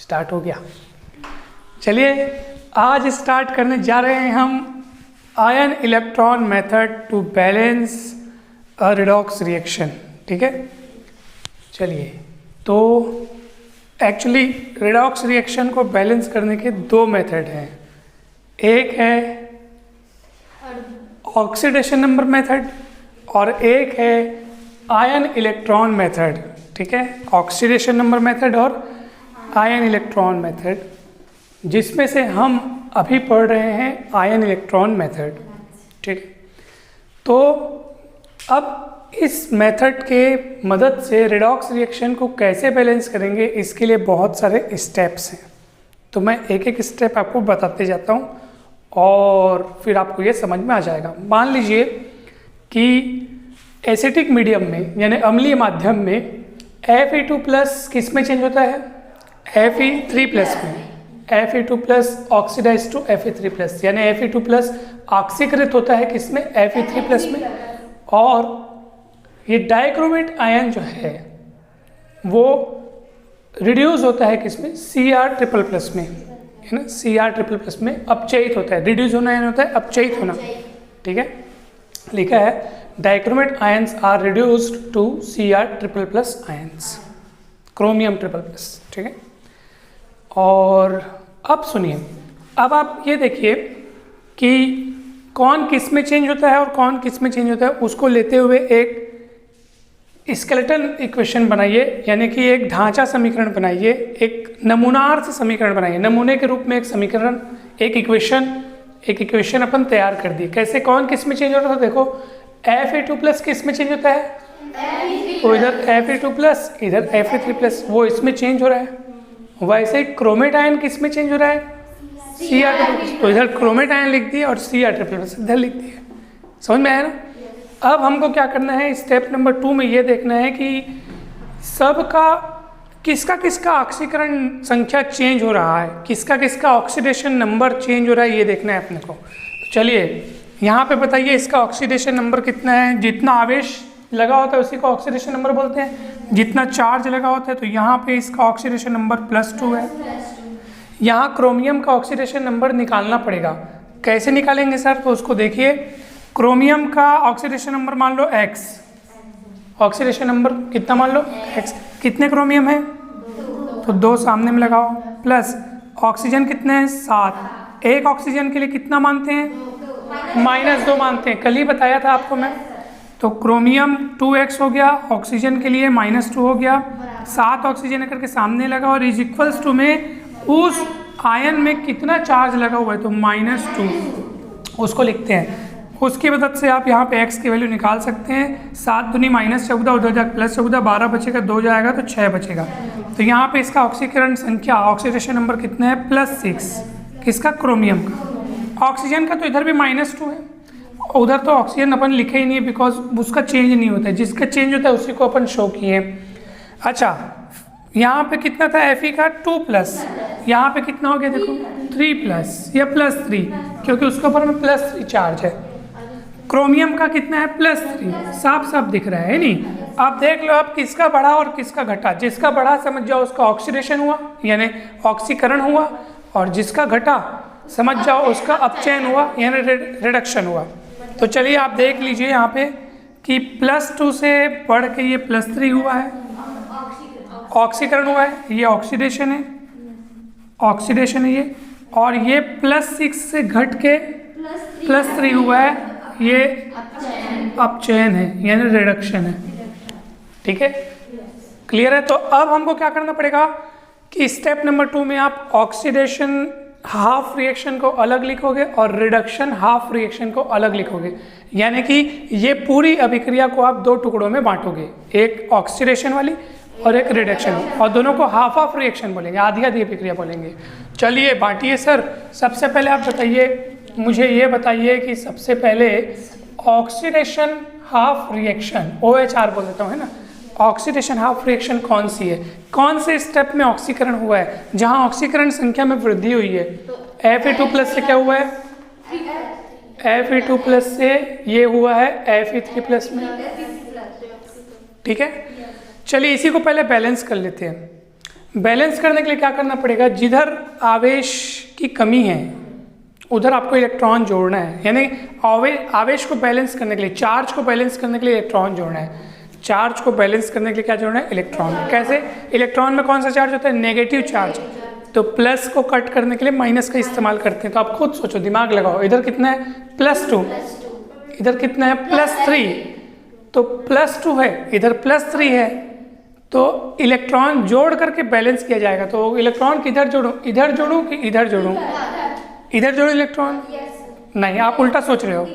Start हो गया। चलिए आज स्टार्ट करने जा रहे हैं हम ion electron method to balance a redox reaction. ठीक है, चलिए तो एक्चुअली रिडॉक्स रिएक्शन को बैलेंस करने के दो मेथड हैं। एक है ऑक्सीडेशन नंबर मेथड और एक है आयन इलेक्ट्रॉन मेथड। ठीक है, ऑक्सीडेशन नंबर मेथड और आयन इलेक्ट्रॉन मेथड, जिसमें से हम अभी पढ़ रहे हैं आयन इलेक्ट्रॉन मेथड। ठीक है, तो अब इस मेथड के मदद से रिडॉक्स रिएक्शन को कैसे बैलेंस करेंगे, इसके लिए बहुत सारे स्टेप्स हैं। तो मैं एक एक स्टेप आपको बताते जाता हूँ और फिर आपको ये समझ में आ जाएगा। मान लीजिए कि एसिटिक मीडियम में यानी अम्लीय माध्यम में Fe2+ किस में चेंज होता है? Fe3+ में। Fe2+ ऑक्सीडाइज टू Fe3+, यानी Fe2+ ऑक्सीकृत होता है किसमें? Fe3+ में। और ये डाइक्रोमेट आयन जो है वो रिड्यूस होता है किसमें? Cr++ में, है ना, Cr++ में अपचयित होता है। रिड्यूस होना यानी होता है अपचयित होना। ठीक है, लिखा है dichromate ions are reduced to Cr++ ions, chromium triple+. ठीक है, और अब सुनिए, अब आप ये देखिए कि कौन किस में चेंज होता है और कौन किस में चेंज होता है, उसको लेते हुए एक स्केलेटन इक्वेशन बनाइए, यानी कि एक ढांचा समीकरण बनाइए, एक नमूनार्थ समीकरण बनाइए। नमूने के रूप में एक समीकरण, एक इक्वेशन अपन तैयार कर दी। कैसे, कौन किस में चेंज होता है? देखो Fe2+ किस में चेंज होता है? तो इधर Fe2+, इधर Fe3+, वो इसमें चेंज हो रहा है। वैसे ही क्रोमेट आयन किस में चेंज हो रहा है? Cr++, तो इधर क्रोमेट आयन लिख दिए और Cr++ इधर लिख दिए। समझ में आया ना? अब हमको क्या करना है, स्टेप नंबर 2 में ये देखना है कि सबका किसका ऑक्सीकरण संख्या चेंज हो रहा है, किसका ऑक्सीडेशन नंबर चेंज हो रहा है, ये देखना है अपने को। तो चलिए यहाँ पे बताइए इसका ऑक्सीडेशन नंबर कितना है? जितना आवेश लगा होता है उसी को ऑक्सीडेशन नंबर बोलते हैं। जितना चार्ज लगा होता है, तो यहाँ पे इसका ऑक्सीडेशन नंबर +2 है। यहाँ क्रोमियम का ऑक्सीडेशन नंबर निकालना पड़ेगा। कैसे निकालेंगे सर? तो उसको देखिए, क्रोमियम का ऑक्सीडेशन नंबर मान लो X, ऑक्सीडेशन नंबर कितना मान लो? X। कितने क्रोमियम है? तो 2 सामने में लगाओ, प्लस ऑक्सीजन कितने हैं? 7। एक ऑक्सीजन के लिए कितना मानते हैं? -2 मानते हैं, कल ही बताया था आपको मैं। तो क्रोमियम 2x हो गया, ऑक्सीजन के लिए -2 हो गया, 7 ऑक्सीजन करके सामने लगा और इज इक्वल्स टू में उस आयन में कितना चार्ज लगा हुआ है, तो -2 उसको लिखते हैं। उसकी मदद से आप यहाँ पे x की वैल्यू निकाल सकते हैं। 7 दूनी -14, उधर जाकर +14, 12 बचेगा, 2 जाएगा तो 6 बचेगा। तो यहाँ पे इसका ऑक्सीकरण संख्या, ऑक्सीडेशन नंबर कितना है? +6। किसका? क्रोमियम का। ऑक्सीजन का तो इधर भी -2 है, उधर तो ऑक्सीजन अपन लिखे ही नहीं है, बिकॉज उसका चेंज नहीं होता है। जिसका चेंज होता है उसी को अपन शो किए। अच्छा, यहाँ पे कितना था? Fe का 2+, यहाँ पे कितना हो गया? देखो 3+ या +3, क्योंकि उसके ऊपर में +3 चार्ज है। क्रोमियम का कितना है? +3, साफ दिख रहा है नहीं? आप देख लो आप किसका बढ़ा और किसका घटा। जिसका बढ़ा समझ जाओ उसका ऑक्सीडेशन हुआ, यानी ऑक्सीकरण हुआ, और जिसका घटा समझ जाओ उसका अपचयन हुआ, यानी रिडक्शन हुआ। तो चलिए आप देख लीजिए यहाँ पे कि +2 से बढ़ के ये +3 हुआ है, ऑक्सीकरण हुआ है, ये ऑक्सीडेशन है ये, और ये +6 से घट के +3 हुआ है, ये अपचयन है, यानी रिडक्शन है। ठीक है, क्लियर है? तो अब हमको क्या करना पड़ेगा कि स्टेप नंबर 2 में आप ऑक्सीडेशन हाफ रिएक्शन को अलग लिखोगे और रिडक्शन हाफ रिएक्शन को अलग लिखोगे, यानी कि ये पूरी अभिक्रिया को आप 2 टुकड़ों में बांटोगे, एक ऑक्सीडेशन वाली और एक रिडक्शन, और दोनों को हाफ रिएक्शन बोलेंगे, आधी अभिक्रिया बोलेंगे। चलिए बांटिए सर। सबसे पहले आप बताइए, मुझे ये बताइए कि सबसे पहले ऑक्सीडेशन हाफ रिएक्शन, OHR बोल देता हूँ, है ना, ऑक्सीडेशन हाफ रिएक्शन कौन सी है? कौन से स्टेप में ऑक्सीकरण हुआ है, जहां ऑक्सीकरण संख्या में वृद्धि हुई है? Fe2+ से क्या हुआ है? Fe2+ से ये हुआ है Fe3+ में। ठीक है, चलिए इसी को पहले बैलेंस कर लेते हैं। बैलेंस करने के लिए क्या करना पड़ेगा, जिधर आवेश की कमी है उधर आपको इलेक्ट्रॉन जोड़ना है, यानी आवेश को बैलेंस करने के लिए, चार्ज को बैलेंस करने के लिए इलेक्ट्रॉन जोड़ना है। चार्ज को बैलेंस करने के लिए क्या जोड़ना है, इलेक्ट्रॉन। कैसे, इलेक्ट्रॉन में कौन सा चार्ज होता है, नेगेटिव चार्ज, तो प्लस को कट करने के लिए माइनस का इस्तेमाल करते हैं। तो आप खुद सोचो, दिमाग लगाओ, इधर कितना है +2, इधर कितना है +3, तो +2 है, इधर +3 है, तो इलेक्ट्रॉन जोड़ करके बैलेंस किया जाएगा। तो इलेक्ट्रॉन किधर जोड़ूं, इधर जोड़ूं कि इधर जोड़ूं, इधर जोड़ो इलेक्ट्रॉन, नहीं आप उल्टा सोच रहे हो,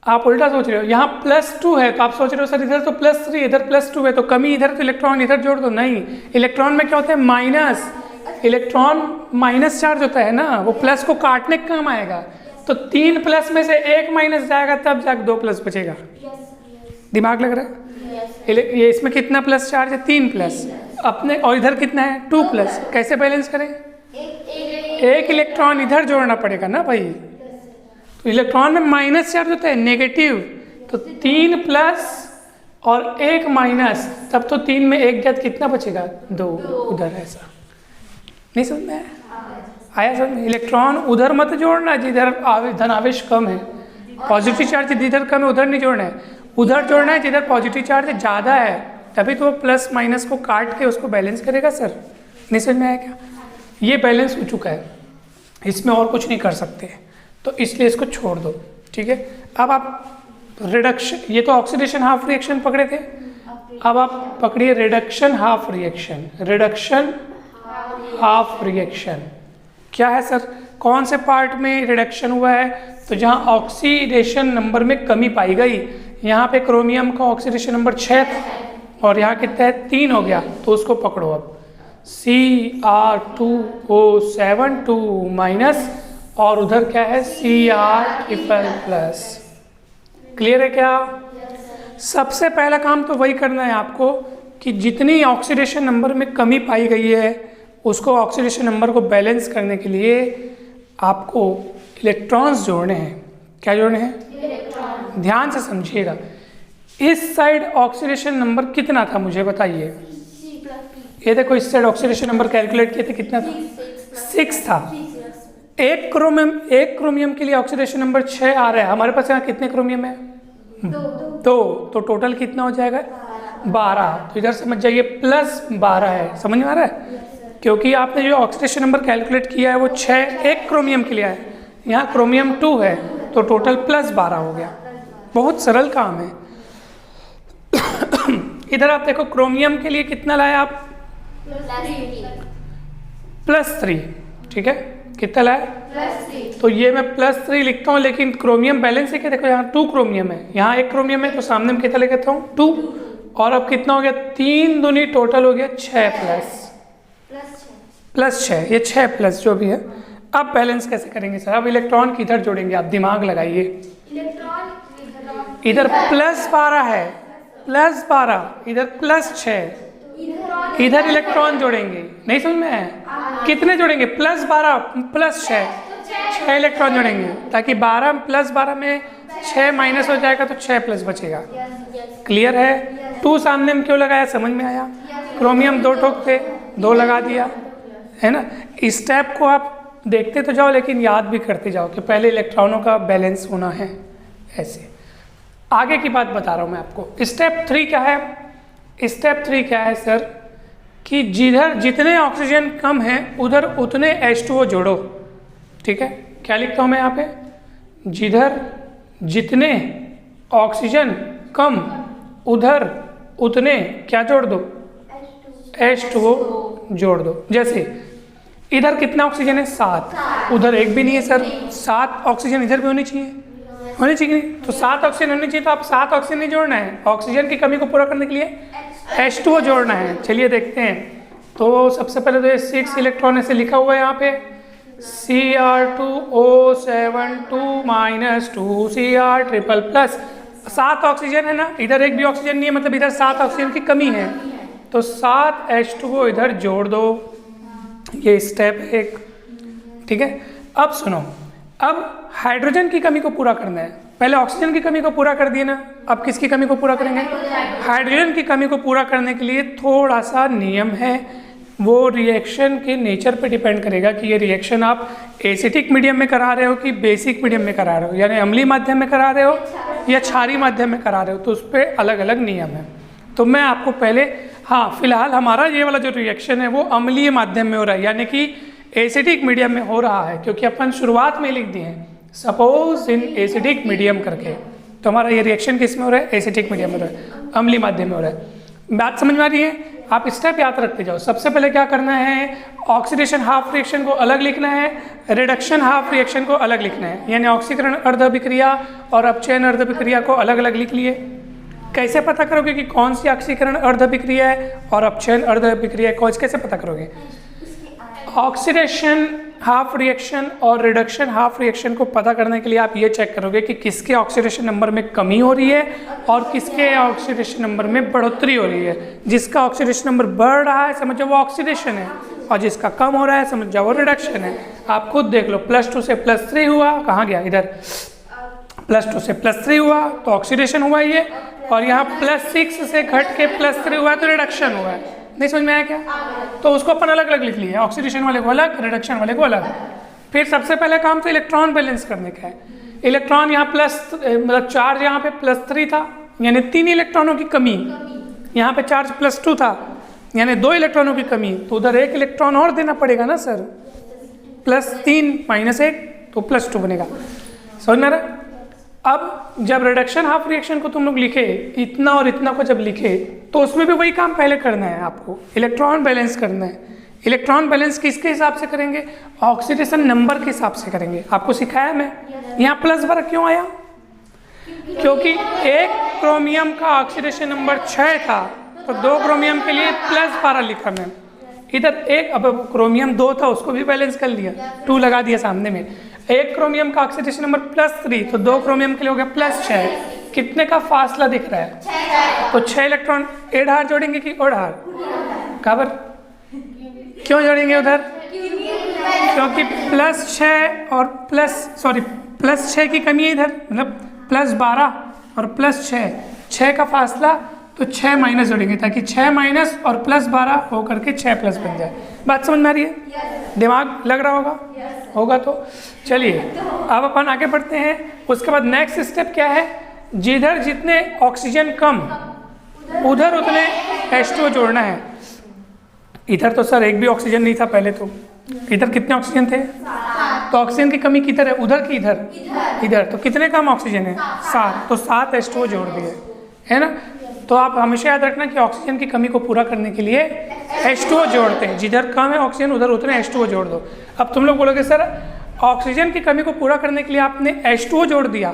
आप उल्टा सोच रहे हो। यहाँ +2 है तो आप सोच रहे हो सर इधर तो +3, इधर +2 है तो कमी इधर, तो इलेक्ट्रॉन इधर जोड़ दो। नहीं, इलेक्ट्रॉन में क्या होता है, माइनस, इलेक्ट्रॉन माइनस चार्ज होता है ना, वो प्लस को काटने का काम आएगा। तो 3 प्लस में से 1 माइनस जाएगा तब जाकर 2 प्लस बचेगा। दिमाग लग रहा है। ये इसमें कितना प्लस चार्ज है, 3 प्लस अपने, और इधर कितना है 2 प्लस। कैसे बैलेंस करें, एक इलेक्ट्रॉन इधर जोड़ना पड़ेगा ना भाई। तो इलेक्ट्रॉन में माइनस चार्ज होता है, नेगेटिव, तो 3 प्लस और 1 माइनस, तब तो 3 में 1 गया, कितना बचेगा 2 उधर। ऐसा नहीं समझ में आया समझ में। इलेक्ट्रॉन उधर मत जोड़ना जिधर धन आवेश कम है, पॉजिटिव चार्ज जिधर कम है उधर नहीं जोड़ना है, उधर जोड़ना है जिधर पॉजिटिव चार्ज ज़्यादा है, तभी तो वो प्लस माइनस को काट के उसको बैलेंस करेगा। सर नहीं समझ में आया क्या, ये बैलेंस हो चुका है, इसमें और कुछ नहीं कर सकते, तो इसलिए इसको छोड़ दो। ठीक है, अब आप रिडक्शन, ये तो ऑक्सीडेशन हाफ रिएक्शन पकड़े थे, अब आप पकड़िए reduction half reaction. Reduction half reaction क्या है सर, कौन से पार्ट में रिडक्शन हुआ है, तो जहाँ ऑक्सीडेशन नंबर में कमी पाई गई। यहाँ पे क्रोमियम का ऑक्सीडेशन नंबर 6 था और यहाँ कितना है 3 हो गया, तो उसको पकड़ो अब Cr2O72 माइनस, और उधर क्या है Cr++। क्लियर है क्या। सबसे पहला काम तो वही करना है आपको कि जितनी ऑक्सीडेशन नंबर में कमी पाई गई है उसको ऑक्सीडेशन नंबर को बैलेंस करने के लिए आपको इलेक्ट्रॉन्स जोड़ने हैं। क्या जोड़ने हैं, ध्यान से समझिएगा। इस साइड ऑक्सीडेशन नंबर कितना था मुझे बताइए, ये देखो इस साइड ऑक्सीडेशन नंबर कैलकुलेट किए थे, कितना था 6 था। एक क्रोमियम के लिए ऑक्सीडेशन नंबर 6 आ रहा है, हमारे पास यहाँ कितने क्रोमियम है 2, तो टोटल कितना हो जाएगा 12। तो इधर समझ जाइए +12 है, समझ में आ रहा है, क्योंकि आपने जो ऑक्सीडेशन नंबर कैलकुलेट किया है वो 6 एक क्रोमियम के लिए है, यहाँ क्रोमियम 2 है, तो टोटल +12 हो गया। बहुत सरल काम है। इधर आप देखो क्रोमियम के लिए कितना लाया आप +3, ठीक है, कितना लाया +3, तो ये मैं +3 लिखता हूँ, लेकिन क्रोमियम बैलेंस है क्या, देखो यहाँ 2 क्रोमियम है, यहाँ 1 क्रोमियम है, तो सामने में कितना लिखता हूँ 2, और अब कितना हो गया 3 दूनी टोटल हो गया 6 +6, ये 6+ जो भी है। अब बैलेंस कैसे करेंगे सर, अब इलेक्ट्रॉन किधर जोड़ेंगे, आप दिमाग लगाइए। इधर +12 है, +12, इधर +6, इधर इलेक्ट्रॉन जोड़ेंगे। नहीं समझ में आया, कितने जोड़ेंगे +12 +6, 6 इलेक्ट्रॉन जोड़ेंगे, ताकि 12 +12 में 6 माइनस हो जाएगा तो 6+ बचेगा। क्लियर है। 2 सामने में क्यों लगाया, समझ में आया। क्रोमियम 2 ठोक थे, 2 लगा दिया, है ना। इस स्टेप को आप देखते तो जाओ, लेकिन याद भी करते जाओ कि पहले इलेक्ट्रॉनों का बैलेंस होना है। ऐसे आगे की बात बता रहा हूँ मैं आपको। स्टेप 3 क्या है, स्टेप 3 क्या है सर, कि जिधर जितने ऑक्सीजन कम है उधर उतने H2O जोड़ो। ठीक है, क्या लिखता हूँ मैं यहाँ पे, जिधर जितने ऑक्सीजन कम उधर उतने क्या जोड़ दो, H2O जोड़ दो। जैसे इधर कितना ऑक्सीजन है 7, उधर 1 भी नहीं है सर, 7 ऑक्सीजन इधर भी होनी चाहिए, होनी चाहिए नहीं, तो 7 ऑक्सीजन होनी चाहिए, तो आप 7 ऑक्सीजन नहीं जोड़ना है, ऑक्सीजन की कमी को पूरा करने के लिए H2O जोड़ना है। चलिए देखते हैं। तो सबसे पहले तो ये 6 इलेक्ट्रॉन ऐसे लिखा हुआ है यहाँ पे, Cr2O72 - 2 Cr++, 7 ऑक्सीजन है ना, इधर 1 भी ऑक्सीजन नहीं है, मतलब इधर 7 ऑक्सीजन की कमी है, तो 7 H2O इधर जोड़ दो। ये स्टेप 1, ठीक है। अब सुनो, अब हाइड्रोजन की कमी को पूरा करना है। पहले ऑक्सीजन की कमी को पूरा कर दिए ना, अब किसकी कमी को पूरा करेंगे? हाइड्रोजन की कमी को पूरा करने के लिए थोड़ा सा नियम है, वो रिएक्शन के नेचर पे डिपेंड करेगा कि ये रिएक्शन आप एसिटिक मीडियम में करा रहे हो कि बेसिक मीडियम में करा रहे हो, यानी अम्लीय माध्यम में करा रहे हो या क्षारीय माध्यम में करा रहे हो, तो उस पर अलग अलग नियम है। तो मैं आपको पहले, हाँ फिलहाल हमारा ये वाला जो रिएक्शन है वो अम्लीय माध्यम में हो रहा है, यानी कि एसिडिक मीडियम में हो रहा है, क्योंकि अपन शुरुआत में लिख दिए हैं सपोज इन एसिडिक मीडियम करके। तो हमारा ये रिएक्शन किस में हो रहा है? एसिडिक मीडियम में हो रहा है, अम्लीय माध्यम में हो रहा है। बात समझ में आ रही है? आप स्टेप याद रखते जाओ। सबसे पहले क्या करना है? ऑक्सीडेशन हाफ रिएक्शन को अलग लिखना है, रिडक्शन हाफ रिएक्शन को अलग लिखना है, यानी ऑक्सीकरण अर्ध अभिक्रिया और अपचयन अर्ध अभिक्रिया को अलग अलग लिख लिए। कैसे पता करोगे कि कौन सी ऑक्सीकरण अर्ध अभिक्रिया है और अपचयन अर्ध अभिक्रिया है? कैसे पता करोगे? ऑक्सीडेशन हाफ रिएक्शन और रिडक्शन हाफ रिएक्शन को पता करने के लिए आप ये चेक करोगे कि किसके ऑक्सीडेशन नंबर में कमी हो रही है और किसके ऑक्सीडेशन नंबर में बढ़ोतरी हो रही है। जिसका ऑक्सीडेशन नंबर बढ़ रहा है समझो वो ऑक्सीडेशन है, और जिसका कम हो रहा है समझ जाओ वो रिडक्शन है। आप खुद देख लो, +2 से +3 हुआ, कहाँ गया? इधर +2 से +3 हुआ तो ऑक्सीडेशन हुआ ये, और यहाँ +6 से घट के +3 हुआ तो रिडक्शन हुआ है। नहीं समझ में आया क्या? तो उसको अपन अलग अलग लिख लिए, ऑक्सीडेशन वाले को अलग, रिडक्शन वाले को अलग। फिर सबसे पहले काम तो इलेक्ट्रॉन बैलेंस करने का है। इलेक्ट्रॉन यहाँ मतलब चार्ज यहाँ पे +3 था, यानी 3 इलेक्ट्रॉनों की कमी। यहाँ पे चार्ज +2 था, यानी 2 इलेक्ट्रॉनों की कमी, तो उधर 1 इलेक्ट्रॉन और देना पड़ेगा ना सर। +3 -1 तो +2 बनेगा। समझ में आ रहा? अब जब रिडक्शन हाफ रिएक्शन को तुम लोग लिखे, इतना और इतना को जब लिखे, तो उसमें भी वही काम पहले करना है आपको, इलेक्ट्रॉन बैलेंस करना है। इलेक्ट्रॉन बैलेंस किसके हिसाब से करेंगे? ऑक्सीडेशन नंबर के हिसाब से करेंगे। आपको सिखाया मैं। यहाँ +12 क्यों आया? क्योंकि एक क्रोमियम का ऑक्सीडेशन नंबर 6 था, तो 2 क्रोमियम के लिए +12 लिखा मैं। इधर एक, अब क्रोमियम 2 था उसको भी बैलेंस कर लिया, 2 लगा दिया सामने में। एक क्रोमियम का ऑक्सीडेशन नंबर +3, तो 2 क्रोमियम के लिए हो गया +6। कितने का फासला दिख रहा है? तो 6 इलेक्ट्रॉन एढ़ार जोड़ेंगे कि ओढ़ार? काबर क्यों जोड़ेंगे उधर? क्योंकि +6 और +6 की कमी है इधर, मतलब +12 और +6, 6 का फासला, तो 6 माइनस जोड़ेंगे ताकि 6 माइनस और +12 होकर के 6+ बन जाए। बात समझ में आ रही है? दिमाग लग रहा होगा? होगा तो चलिए अब अपन आगे बढ़ते हैं। उसके बाद नेक्स्ट स्टेप क्या है? जिधर जितने ऑक्सीजन कम उधर उतने H2O जोड़ना है। इधर तो सर एक भी ऑक्सीजन नहीं था पहले, तो इधर कितने ऑक्सीजन थे? तो ऑक्सीजन की कमी किधर है? उधर की इधर? इधर। तो कितने कम ऑक्सीजन है? 7, तो 7 H2O जोड़ दिए, है ना? तो आप हमेशा याद रखना कि ऑक्सीजन की कमी को पूरा करने के लिए H2O जोड़ते हैं। जिधर कम है ऑक्सीजन उधर उतने H2O जोड़ दो। अब तुम लोग बोलोगे सर ऑक्सीजन की कमी को पूरा करने के लिए आपने H2O जोड़ दिया,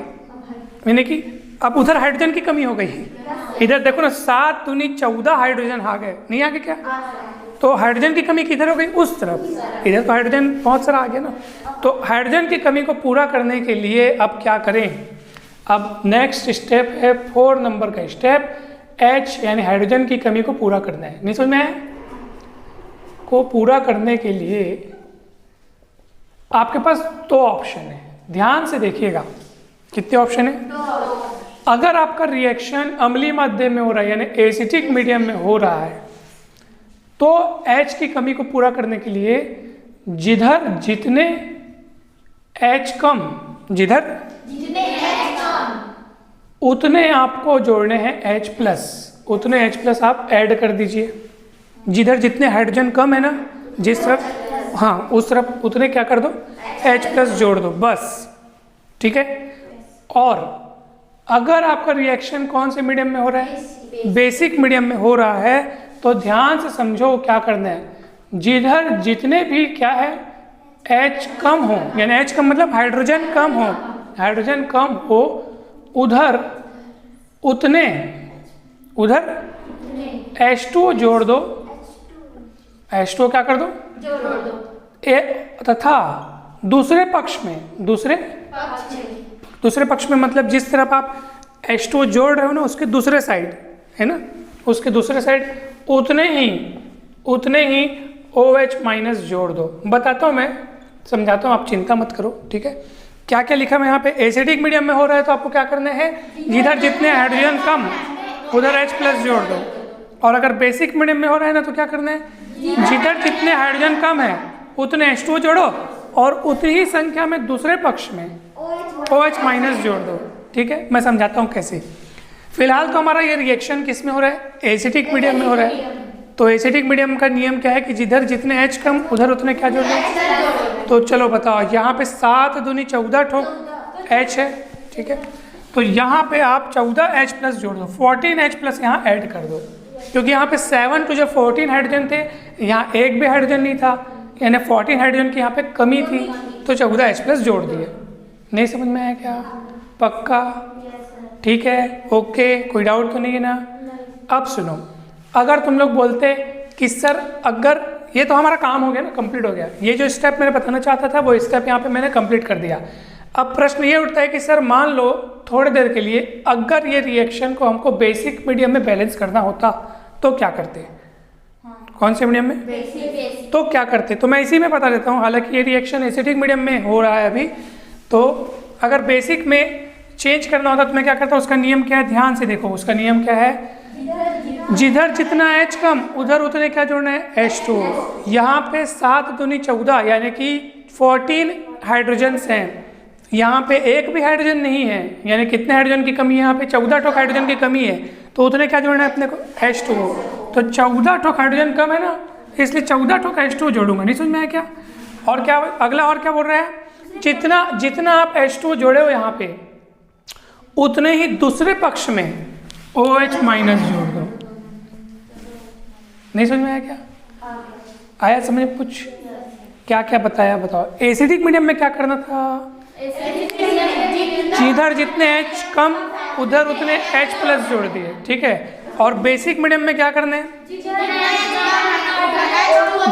यानी कि अब उधर हाइड्रोजन की कमी हो गई। इधर देखो ना, 7 दूनी 14 हाइड्रोजन आ गए, नहीं आ गए क्या? तो हाइड्रोजन की कमी किधर हो गई? उस तरफ। इधर तो हाइड्रोजन बहुत सारा आ गया ना। तो हाइड्रोजन की कमी को पूरा करने के लिए अब क्या करें? अब नेक्स्ट स्टेप है 4 नंबर का स्टेप, H यानी हाइड्रोजन की कमी को पूरा करना है। नहीं समझ में आया? को पूरा करने के लिए आपके पास 2 ऑप्शन है, ध्यान से देखिएगा। कितने ऑप्शन है? अगर आपका रिएक्शन अम्लीय माध्यम में हो रहा है यानी एसिटिक मीडियम में हो रहा है, तो H की कमी को पूरा करने के लिए जिधर जितने H कम उतने आपको जोड़ने हैं H+, उतने H+ आप ऐड कर दीजिए। जिधर जितने हाइड्रोजन कम है ना, जिस तरफ, हाँ उस तरफ उतने क्या कर दो? H+ जोड़ दो, बस। ठीक है। और अगर आपका रिएक्शन कौन से मीडियम में हो रहा है? बेसिक मीडियम में हो रहा है, तो ध्यान से समझो क्या करना है। जिधर जितने भी क्या है H कम हो, यानी H कम मतलब हाइड्रोजन कम हो, उधर H2O जोड़ दो। H2O क्या कर दो? तथा दूसरे पक्ष में मतलब जिस तरफ आप H2O जोड़ रहे हो ना, उसके दूसरे साइड है ना, उसके दूसरे साइड उतने ही OH- जोड़ दो। बताता हूँ मैं, समझाता हूँ, आप चिंता मत करो, ठीक है। क्या क्या लिखा मैं यहाँ पे, एसिडिक मीडियम में हो रहा है तो आपको क्या करना है, जिधर जितने हाइड्रोजन कम उधर H+ जोड़ दो। और अगर बेसिक मीडियम में हो रहा है ना तो क्या करना है, जिधर जितने हाइड्रोजन कम है उतने H2 जोड़ो और उतनी ही संख्या में दूसरे पक्ष में OH- जोड़ दो। ठीक है, मैं समझाता हूँ कैसे। फिलहाल तो हमारा ये रिएक्शन किस में हो रहा है, एसिडिक मीडियम में हो रहा है। तो एसिडिक मीडियम का नियम क्या है कि जिधर जितने H कम उधर उतने क्या जोड़ दो। तो चलो बताओ, यहाँ पे 7 दूनी 14 ठोक H है। ठीक है, तो यहाँ पे आप 14H+ जोड़ दो, 14H+ यहाँ ऐड कर दो, क्योंकि यहाँ पे 7 टू जो 14 हाइड्रोजन थे, यहाँ एक भी हाइड्रोजन नहीं था, यानी 14 हाइड्रोजन की यहाँ पे कमी थी, तो 14H+ जोड़ दिए। नहीं समझ में आया क्या? पक्का? ठीक है, ओके, कोई डाउट तो नहीं है ना? अब सुनो, अगर तुम लोग बोलते कि सर अगर ये तो हमारा काम हो गया ना, कंप्लीट हो गया, ये जो स्टेप मैंने बताना चाहता था वो स्टेप यहाँ पे मैंने कंप्लीट कर दिया। अब प्रश्न ये उठता है कि सर मान लो थोड़ी देर के लिए अगर ये रिएक्शन को हमको बेसिक मीडियम में बैलेंस करना होता तो क्या करते? कौन से मीडियम में? बेसिक। तो क्या करते? तो मैं इसी में बता देता हूँ। हालांकि ये रिएक्शन एसिडिक मीडियम में हो रहा है अभी, तो अगर बेसिक में चेंज करना होता तो मैं क्या करता हूँ, उसका नियम क्या है, ध्यान से देखो। उसका नियम क्या है, जिधर जितना H कम उधर उतने क्या जोड़ना है, H2। यहाँ पे 7 दूनी 14 यानी कि 14 हाइड्रोजन्स हैं, यहाँ पे एक भी हाइड्रोजन नहीं है, यानी कितने हाइड्रोजन की कमी है, यहाँ पे 14 ठोक हाइड्रोजन की कमी है, तो उतने क्या जोड़ना है अपने को, H2। तो 14 ठोक हाइड्रोजन कम है ना, इसलिए 14 ठोक H2 जोड़ूंगा। नहीं समझ में आया क्या? और क्या अगला और क्या बोल रहा है, जितना आप H2 जोड़े हो यहाँ पे उतने ही दूसरे पक्ष में OH- जोड़ दो। नहीं समझ में आया क्या? आया समझ में? कुछ क्या क्या बताया बताओ। एसिडिक मीडियम में क्या करना था, जिधर जितने H कम उधर उतने H+ जोड़ दिए। ठीक है, और बेसिक मीडियम में क्या करना है,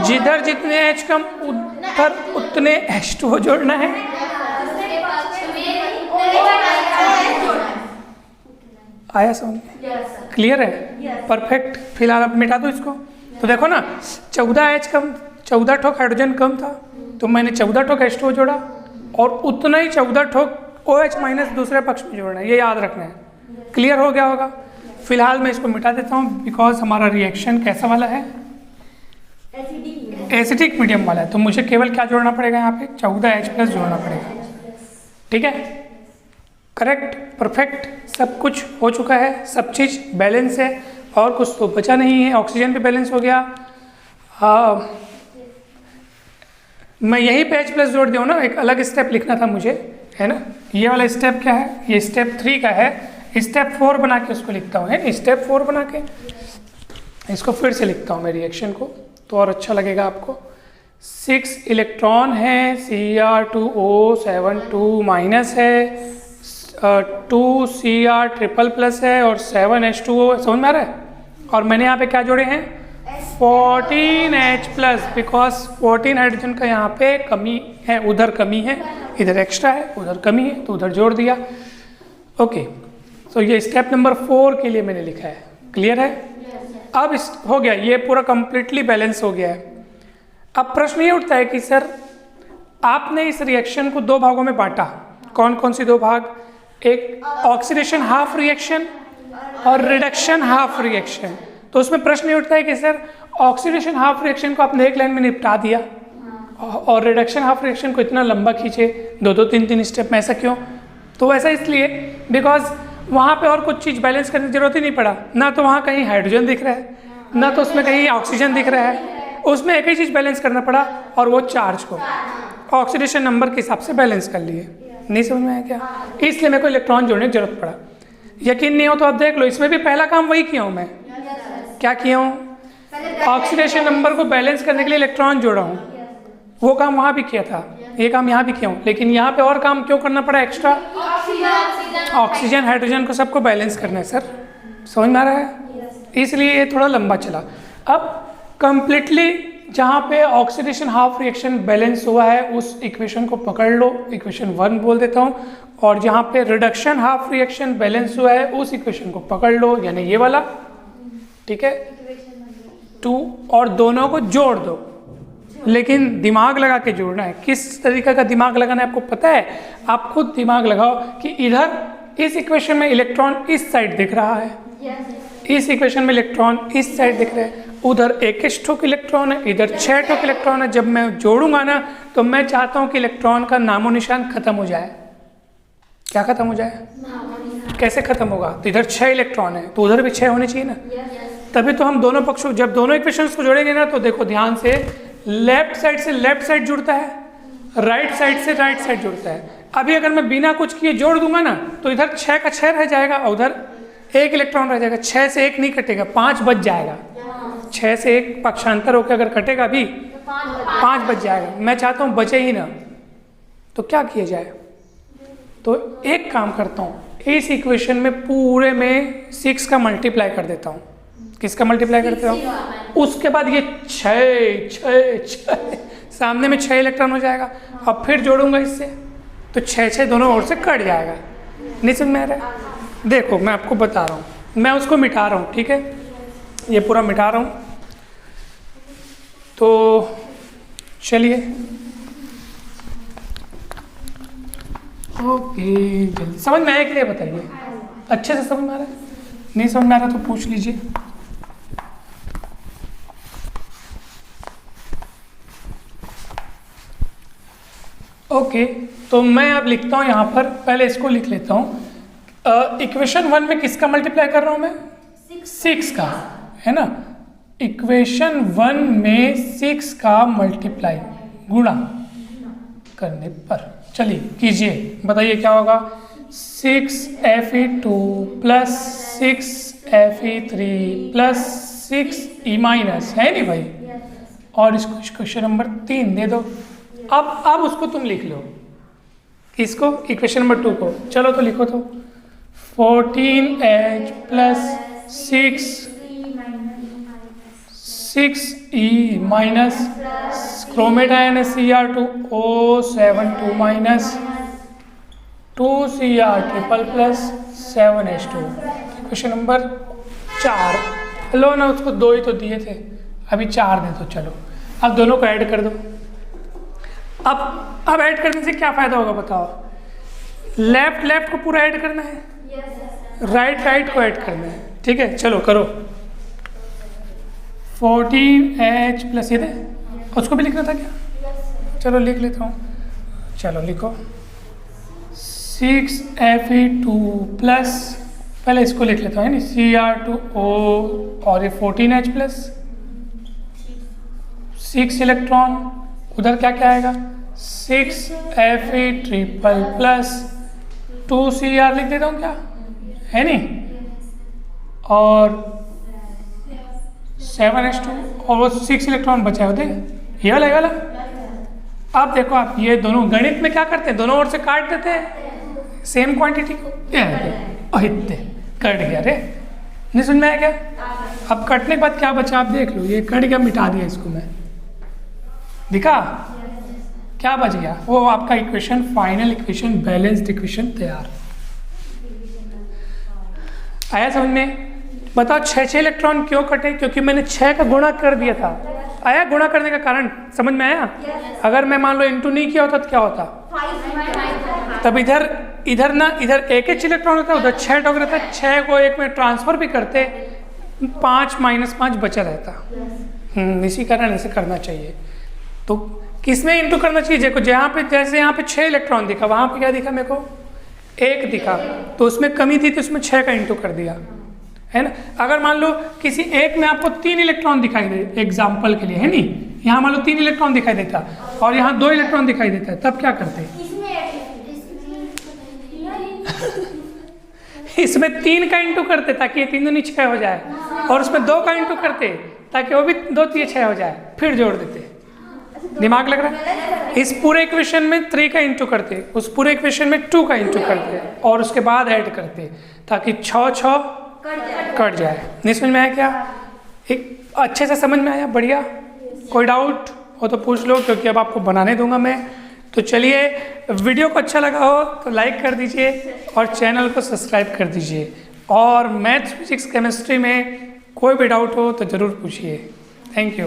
जिधर जितने H कम उधर उतने H2 जोड़ना है। आया समझ? क्लियर है? परफेक्ट। फिलहाल अब मिटा दो इसको। तो देखो ना, 14H कम, 14 ठोक हाइड्रोजन कम था, तो मैंने 14 ठोक H2 जोड़ा और उतना ही 14 ठोक OH- दूसरे पक्ष में जोड़ना है, ये याद रखना है। क्लियर हो गया होगा? फिलहाल मैं इसको मिटा देता हूँ, बिकॉज हमारा रिएक्शन कैसा वाला है, एसिडिक मीडियम वाला है। तो मुझे केवल क्या जोड़ना पड़ेगा, यहाँ पे 14H+ जोड़ना पड़ेगा। ठीक है, करेक्ट, परफेक्ट, सब कुछ हो चुका है, सब चीज़ बैलेंस है, और कुछ तो बचा नहीं है। ऑक्सीजन भी बैलेंस हो गया। मैं यहीं पे H+ जोड़ दिया हूँ ना, एक अलग स्टेप लिखना था मुझे, है ना। ये वाला स्टेप क्या है, ये स्टेप 3 का है, स्टेप 4 बना के उसको लिखता हूँ, है स्टेप 4 बना के इसको फिर से लिखता हूँ मैं रिएक्शन को, तो और अच्छा लगेगा आपको। 6 इलेक्ट्रॉन है, Cr2O7 माइनस है, 2 Cr++ है और 7 H2O, समझ में आ रहा है। और मैंने यहाँ पे क्या जोड़े हैं, 14H+, बिकॉज 14 हाइड्रोजन का यहाँ पे कमी है, उधर कमी है, इधर एक्स्ट्रा है, उधर कमी है, तो उधर जोड़ दिया। ओके, तो ये स्टेप नंबर 4 के लिए मैंने लिखा है। क्लियर है? अब हो गया, ये पूरा कंप्लीटली बैलेंस हो गया है। अब प्रश्न ये उठता है कि सर आपने इस रिएक्शन को 2 भागों में बांटा, कौन कौन सी 2 भाग, एक ऑक्सीडेशन हाफ रिएक्शन और रिडक्शन हाफ रिएक्शन। तो उसमें प्रश्न ये उठता है कि सर ऑक्सीडेशन हाफ रिएक्शन को आपने एक लाइन में निपटा दिया और रिडक्शन हाफ रिएक्शन को इतना लंबा खींचे 2-2, 3-3 स्टेप में, ऐसा क्यों? तो ऐसा इसलिए बिकॉज वहाँ पे और कुछ चीज़ बैलेंस करने की जरूरत ही नहीं पड़ा, ना तो वहाँ कहीं हाइड्रोजन दिख रहा है, ना तो उसमें कहीं ऑक्सीजन दिख रहा है, उसमें एक ही चीज़ बैलेंस करना पड़ा और वो चार्ज को ऑक्सीडेशन नंबर के हिसाब से बैलेंस कर लिए। नहीं समझ में आया क्या? इसलिए मेरे को इलेक्ट्रॉन जोड़ने की जरूरत पड़ा। यकीन नहीं हो तो आप देख लो, इसमें भी पहला काम वही किया हूँ मैं। क्या किया हूँ? ऑक्सीडेशन नंबर को बैलेंस करने के लिए इलेक्ट्रॉन जोड़ा हूँ, वो काम वहाँ भी किया था, ये काम यहाँ भी किया हूँ। लेकिन यहाँ पे और काम क्यों करना पड़ा एक्स्ट्रा? ऑक्सीजन हाइड्रोजन को सबको बैलेंस करना है सर, समझ में आ रहा है? इसलिए ये थोड़ा लंबा चला। अब कंप्लीटली जहाँ पे ऑक्सीडेशन हाफ रिएक्शन बैलेंस हुआ है उस इक्वेशन को पकड़ लो, इक्वेशन 1 बोल देता हूँ, और जहाँ पे रिडक्शन हाफ रिएक्शन बैलेंस हुआ है उस इक्वेशन को पकड़ लो, यानी ये वाला। ठीक है, 2, और दोनों को जोड़ दो, लेकिन दिमाग लगा के जोड़ना है। किस तरीके का दिमाग लगाना है आपको पता है? आप खुद दिमाग लगाओ कि इधर इस इक्वेशन में इलेक्ट्रॉन इस साइड दिख रहा है, इस इक्वेशन में इलेक्ट्रॉन इस साइड दिख रहा है, उधर 21 ठोक इलेक्ट्रॉन है, इधर 6 ठोक इलेक्ट्रॉन है। जब मैं जोड़ूंगा ना तो मैं चाहता हूं कि इलेक्ट्रॉन का नामो निशान खत्म हो जाए। क्या खत्म हो जाए? कैसे खत्म होगा? तो इधर 6 इलेक्ट्रॉन है तो उधर भी 6 होने चाहिए ना। तभी तो हम दोनों पक्षों, जब दोनों इक्वेशंस को जोड़ेंगे ना तो देखो ध्यान से, लेफ्ट साइड से लेफ्ट साइड जुड़ता है, राइट साइड से राइट साइड जुड़ता है। अभी अगर मैं बिना कुछ किए जोड़ दूंगा ना तो इधर 6 का 6 रह जाएगा और उधर 1 इलेक्ट्रॉन रह जाएगा। 6 से 1 नहीं कटेगा, 5 बच जाएगा। 6 से 1 पक्षांतर होकर अगर कटेगा अभी 5 बच जाएगा। मैं चाहता हूँ बचे ही ना, तो क्या किया जाए? तो एक काम करता हूँ, इस इक्वेशन में पूरे में 6 का मल्टीप्लाई कर देता हूँ। किसका मल्टीप्लाई करते हो? उसके बाद ये 6 सामने में 6 इलेक्ट्रॉन हो जाएगा और फिर जोड़ूंगा इससे तो 6 दोनों ओर से कट जाएगा। नहीं समझ में आ रहा है? देखो मैं आपको बता रहा हूँ, मैं उसको मिटा रहा हूँ, ठीक है? ये पूरा मिटा रहा हूँ। तो चलिए, ओके, जल्दी समझ में आया कि नहीं बताइए? अच्छे से समझ में आ रहा है? नहीं समझ में आ रहा तो पूछ लीजिए। ओके, तो मैं अब लिखता हूँ यहाँ पर, पहले इसको लिख लेता हूँ। इक्वेशन 1 में किसका मल्टीप्लाई कर रहा हूँ मैं? 6 का, है ना? इक्वेशन 1 में 6 का मल्टीप्लाई, गुणा करने पर, चलिए कीजिए, बताइए क्या होगा? 6Fe2 plus 6Fe3 plus 6E minus, है नहीं भाई? और इसको क्वेश्चन नंबर 3 दे दो। अब उसको तुम लिख लो, इसको इक्वेशन नंबर 2 को। चलो तो लिखो तो 14H plus 6E minus, chromate ion है Cr2O72 minus 2Cr triple plus 7H2। Question number 4 लो ना, उसको 2 ही तो दिए थे, अभी 4 दे दो। चलो अब दोनों को ऐड कर दो। अब ऐड करने से क्या फायदा होगा बताओ? लेफ्ट को पूरा ऐड करना है, राइट को ऐड करना है, ठीक है? चलो करो। 14H प्लस ये दे, उसको भी लिखना था क्या? चलो लिख लेता हूँ। चलो लिखो 6Fe2 प्लस, पहले इसको लिख लेता हूँ, Cr2O और ये 14H प्लस 6 इलेक्ट्रॉन, उधर क्या क्या आएगा? 6Fe ट्रिपल प्लस 2Cr लिख देता हूँ, क्या है नहीं? और 7H2 और वो 6 इलेक्ट्रॉन बचा है, ये वाला। अब देखो आप, ये दोनों गणित में क्या करते हैं? दोनों ओर से काट देते हैं सेम क्वांटिटी को। इतने कट गया रे, नहीं समझ में आया क्या? अब कटने के बाद क्या बचा आप देख लो, ये कट गया, मिटा दिया इसको मैं, दिखा क्या बच गया? वो आपका equation, final equation, balanced equation तैयार। आया समझ में? बताओ 6 इलेक्ट्रॉन क्यों कटे? क्योंकि मैंने 6 का गुणा कर दिया था। आया गुणा करने का कारण समझ में आया? अगर मैं मान लो इंटू नहीं किया होता तो क्या होता? तब इधर ना, इधर 1 इलेक्ट्रॉन होता है, उधर 6 टोक रहता है। 6 को 1 में ट्रांसफर भी करते, 5 - 5 बचा रहता। इसी कारण ऐसे करना चाहिए। तो किसमें इंटू करना चाहिए? देखो जहाँ पे, जैसे यहाँ पे 6 इलेक्ट्रॉन दिखा, वहाँ पे क्या दिखा मेरे को? 1 दिखा, तो उसमें कमी थी तो उसमें 6 का इंटू कर दिया, है ना? अगर मान लो किसी एक में आपको 3 इलेक्ट्रॉन दिखाई दे, एग्जाम्पल के लिए, है नहीं? यहाँ मान लो 3 इलेक्ट्रॉन दिखाई देता और यहाँ 2 इलेक्ट्रॉन दिखाई देता है, तब क्या करते? इसमें 3 का इंटू करते ताकि ये 3 दूनी 6 हो जाए, और उसमें 2 का इंटू करते ताकि वो भी 2 3 6 हो जाए, फिर जोड़ देते। दिमाग लग रहा है? इस पूरे इक्वेशन में 3 का इंटू करते, उस पूरे इक्वेशन में 2 का इंटू करते और उसके बाद ऐड करते ताकि 6 कट जाए। नहीं समझ में आया क्या? एक अच्छे से समझ में आया? बढ़िया। कोई डाउट हो तो पूछ लो, क्योंकि अब आपको बनाने दूंगा मैं। तो चलिए, वीडियो को अच्छा लगा हो तो लाइक कर दीजिए और चैनल को सब्सक्राइब कर दीजिए। और मैथ्स, फिजिक्स, केमिस्ट्री में कोई भी डाउट हो तो ज़रूर पूछिए। Thank you.